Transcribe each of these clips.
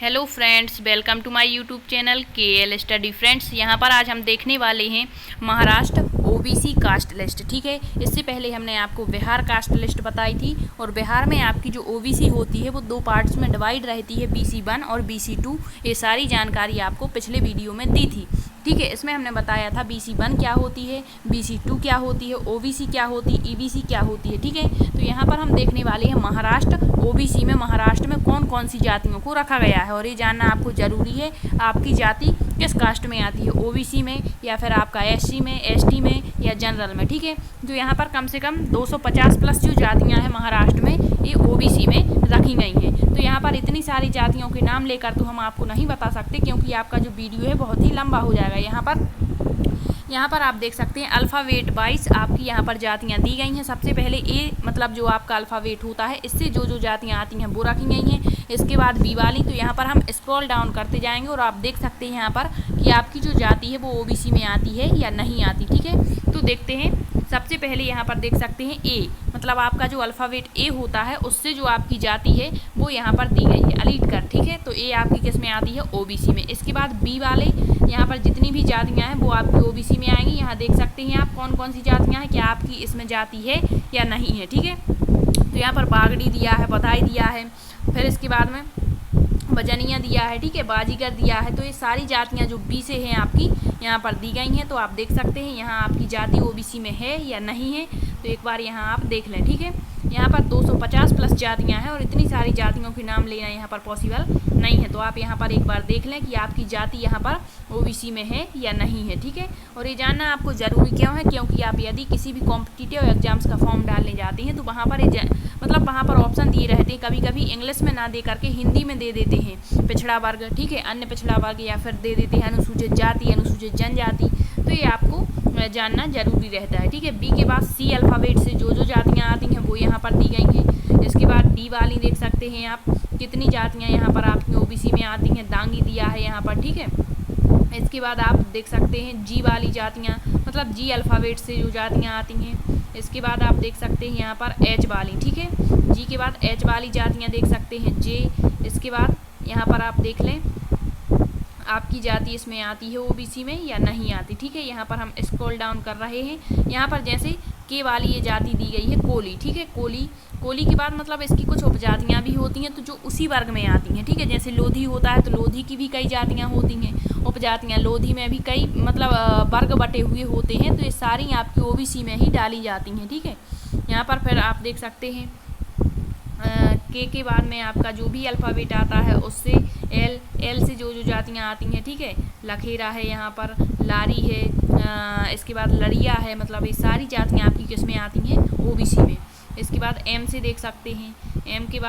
Hello friends, welcome to my YouTube channel KL study. Friends, यहाँ पर आज हम देखने वाले हैं महाराष्ट्र ओबीसी कास्ट लिस्ट। ठीक है, इससे पहले हमने आपको बिहार कास्ट लिस्ट बताई थी और बिहार में आपकी जो ओबीसी होती है वो दो पार्ट्स में डिवाइड रहती है, BC1 और BC2। ये सारी जानकारी आपको पिछले वीडियो में दी थी। ठीक है, इसमें हमने बताया था BC1 क्या होती है, BC2 क्या होती है, OBC क्या होती है, EBC क्या होती है। ठीक है, तो यहाँ पर हम देखने वाले हैं महाराष्ट्र OBC में महाराष्ट्र में कौन कौन सी जातियों को रखा गया है और ये जानना आपको ज़रूरी है आपकी जाति किस कास्ट में आती है, OBC में या फिर आपका SC में, ST में या जनरल में। ठीक है, तो यहाँ पर कम से कम 250 प्लस जो जातियाँ हैं महाराष्ट्र में ये OBC में रखी गई हैं। तो यहाँ पर इतनी सारी जातियों के नाम लेकर तो हम आपको नहीं बता सकते क्योंकि आपका जो वीडियो है बहुत ही लंबा हो जाएगा। यहाँ पर आप देख सकते हैं अल्फ़ाबेट वाइज आपकी यहाँ पर जातियाँ दी गई हैं। सबसे पहले ए मतलब जो आपका अल्फ़ाबेट होता है इससे जो जो जातियाँ आती हैं वो रखी गई हैं। इसके बाद बी वाली, तो यहाँ पर हम स्क्रॉल डाउन करते जाएंगे और आप देख सकते हैं यहाँ पर कि आपकी जो जाति है वो OBC में आती है या नहीं आती। ठीक है, तो देखते हैं। सबसे पहले यहाँ पर देख सकते हैं ए मतलब आपका जो अल्फ़ाबेट ए होता है उससे जो आपकी जाति है वो यहाँ पर दी गई है अलीट कर। ठीक है, तो ए आपकी किस में आती है, OBC में। इसके बाद बी वाले यहाँ पर जितनी भी जातियाँ हैं वो आपकी OBC में आएंगी। यहाँ देख सकते हैं आप कौन कौन सी जातियाँ हैं, क्या आपकी इसमें जाति है या नहीं है। ठीक है, तो यहाँ पर बागड़ी दिया है, बधाई दिया है, फिर इसके बाद में बजनिया दिया है, ठीक है, बाजीगर दिया है। तो ये सारी जातियाँ जो बी से हैं आपकी यहाँ पर दी गई हैं। तो आप देख सकते हैं यहाँ आपकी जाति OBC में है या नहीं है, तो एक बार यहाँ आप देख लें। ठीक है, यहाँ पर 250 प्लस जातियाँ हैं और इतनी सारी जातियों के नाम लेना यहाँ पर पॉसिबल नहीं है। तो आप यहाँ पर एक बार देख लें कि आपकी जाति यहाँ पर OBC में है या नहीं है। ठीक है, और ये जानना आपको ज़रूरी क्यों है, क्योंकि आप यदि किसी भी कॉम्पिटिटिव एग्जाम्स का फॉर्म डालने जाते हैं तो वहाँ पर मतलब वहाँ पर ऑप्शन दिए रहते हैं, कभी कभी इंग्लिश में ना दे करके हिंदी में दे देते हैं पिछड़ा वर्ग, ठीक है, अन्य पिछड़ा वर्ग, या फिर दे देते हैं अनुसूचित जाति, अनुसूचित जनजाति। तो ये आपको जानना जरूरी रहता है। ठीक है, बी के बाद C अल्फ़ाबेट से जो जो जातियाँ आती हैं वो यहाँ पर दी गई हैं। इसके बाद डी वाली देख सकते हैं आप कितनी जातियाँ यहाँ पर आपकी OBC में आती हैं, दांगी दिया है यहाँ पर। ठीक है, इसके बाद आप देख सकते हैं जी वाली जातियाँ मतलब G अल्फ़ाबेट से जो जातियाँ आती हैं। इसके बाद आप देख सकते हैं यहाँ पर H वाली, ठीक है, जी के बाद H वाली जातियाँ देख सकते हैं J। इसके बाद यहाँ पर आप देख लें आपकी जाति इसमें आती है OBC में या नहीं आती। ठीक है, यहाँ पर हम स्क्रॉल डाउन कर रहे हैं। यहाँ पर जैसे के वाली ये जाति दी गई है कोली। ठीक है, कोली के बाद मतलब इसकी कुछ उपजातियाँ भी होती हैं तो जो उसी वर्ग में आती हैं। ठीक है, जैसे लोधी होता है तो लोधी की भी कई जातियाँ होती हैं, उपजातियाँ। लोधी में भी कई मतलब वर्ग बटे हुए होते हैं, तो ये सारी आपकी OBC में ही डाली जाती हैं। ठीक है, यहाँ पर फिर आप देख सकते हैं के बाद में आपका जो भी अल्फ़ाबेट आता है उससे एल से जो जो जातियाँ आती हैं। ठीक है, लखेरा है, यहाँ पर लारी है, इसके बाद लड़िया है, मतलब ये सारी जातियाँ आपकी किस में आती हैं, OBC में। इसके बाद M से देख सकते हैं, M के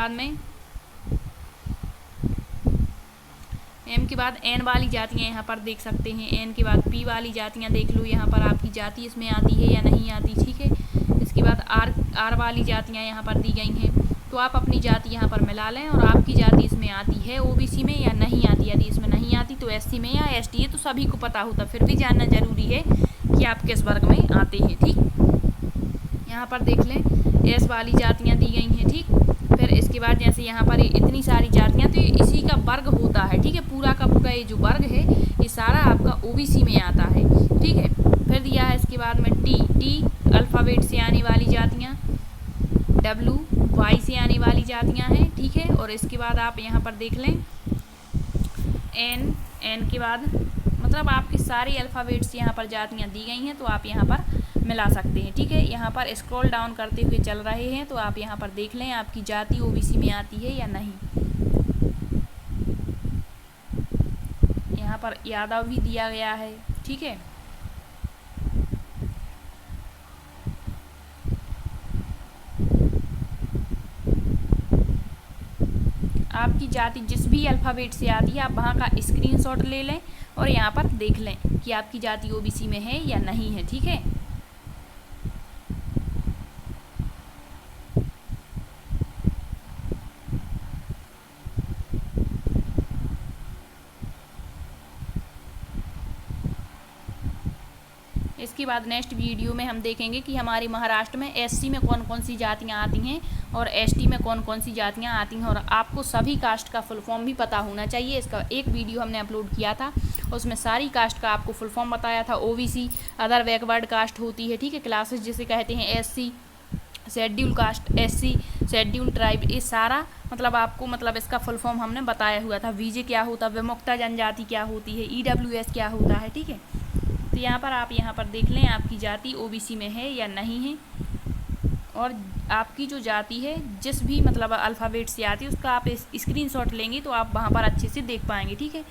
बाद N वाली जातियाँ यहाँ पर देख सकते हैं। N के बाद P वाली जातियाँ देख लो, यहाँ पर आपकी जाति इसमें आती है या नहीं आती। ठीक है, इसके बाद R वाली जातियाँ यहाँ पर दी गई हैं। तो आप अपनी जाति यहाँ पर मिला लें और आपकी जाति इसमें आती है OBC में या नहीं आती। यदि इसमें नहीं आती तो SC में या ST है, तो सभी को पता होता, फिर भी जानना जरूरी है कि आप किस वर्ग में आते हैं। ठीक, यहाँ पर देख लें S वाली जातियाँ दी गई हैं। ठीक, फिर इसके बाद जैसे यहाँ पर इतनी सारी जातियाँ, तो इसी का वर्ग होता है। ठीक है, पूरा का पूरा ये जो वर्ग है ये सारा आपका OBC में आता है। ठीक है, फिर दिया है इसके बाद में टी अल्फ़ाबेट से आने वाली जातियाँ, W Y से आने वाली जातियाँ हैं। ठीक है, और इसके बाद आप यहाँ पर देख लें N के बाद मतलब आपके सारे अल्फ़ाबेट्स यहाँ पर जातियाँ दी गई हैं, तो आप यहाँ पर मिला सकते हैं। ठीक है, यहाँ पर स्क्रॉल डाउन करते हुए चल रहे हैं, तो आप यहाँ पर देख लें आपकी जाति OBC में आती है या नहीं। यहाँ पर यादव भी दिया गया है। ठीक है, आपकी जाति जिस भी अल्फ़ाबेट से आती है आप वहाँ का स्क्रीनशॉट ले लें और यहाँ पर देख लें कि आपकी जाति OBC में है या नहीं है। ठीक है, इसके बाद नेक्स्ट वीडियो में हम देखेंगे कि हमारे महाराष्ट्र में एससी में कौन कौन सी जातियाँ आती हैं और एसटी में कौन कौन सी जातियाँ आती हैं। और आपको सभी कास्ट का फुल फॉर्म भी पता होना चाहिए। इसका एक वीडियो हमने अपलोड किया था, उसमें सारी कास्ट का आपको फुल फॉर्म बताया था। ओबीसी अदर बैकवर्ड कास्ट होती है, ठीक है, क्लासेस जिसे कहते हैं, SC schedule caste, SC schedule tribe, ये सारा मतलब आपको मतलब इसका फुल फॉर्म हमने बताया हुआ था। वीजे क्या होता है, विमुक्ता जनजाति क्या होती है, ईडब्ल्यूएस क्या होता है, ठीक है। तो यहाँ पर आप यहाँ पर देख लें आपकी जाति ओबीसी में है या नहीं है, और आपकी जो जाति है जिस भी मतलब अल्फ़ाबेट से आती है उसका आप स्क्रीनशॉट लेंगे तो आप वहाँ पर अच्छे से देख पाएंगे, ठीक है।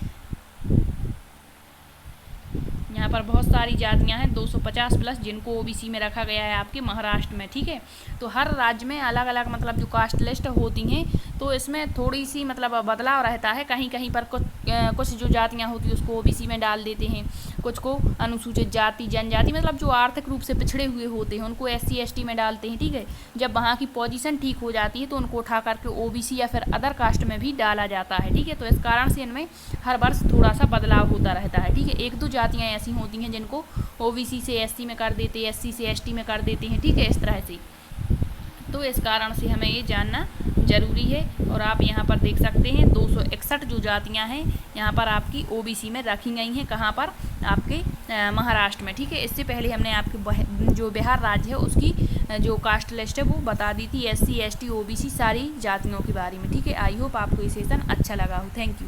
यहाँ पर बहुत सारी जातियाँ हैं 250 प्लस जिनको ओबीसी में रखा गया है आपके महाराष्ट्र में, ठीक है। तो हर राज्य में अलग अलग मतलब जो कास्ट लिस्ट होती हैं तो इसमें थोड़ी सी मतलब बदलाव रहता है। कहीं कहीं पर कुछ जो जातियाँ होती हैं उसको ओबीसी में डाल देते हैं, कुछ को अनुसूचित जाति जनजाति मतलब जो आर्थिक रूप से पिछड़े हुए होते हैं उनको एससी एसटी में डालते हैं, ठीक है। जब वहाँ की पोजीशन ठीक हो जाती है तो उनको उठा करके ओबीसी या फिर अदर कास्ट में भी डाला जाता है, ठीक है। तो इस कारण से इनमें हर वर्ष थोड़ा सा बदलाव होता रहता है, ठीक है। एक दो जातियाँ ऐसी होती हैं जिनको ओबीसी से एससी में कर देते हैं, एससी से एसटी में कर देते हैं, ठीक है, इस तरह से। तो इस कारण से हमें ये जानना ज़रूरी है। और आप यहाँ पर देख सकते हैं 261 जो जातियाँ हैं यहाँ पर आपकी ओबीसी में रखी गई हैं। कहाँ पर, आपके महाराष्ट्र में, ठीक है। इससे पहले हमने आपके जो बिहार राज्य है उसकी जो कास्ट लिस्ट है वो बता दी थी, एससी एसटी ओबीसी सारी जातियों के बारे में, ठीक है। आई होप आपको ये सेशन अच्छा लगा हो। Thank you.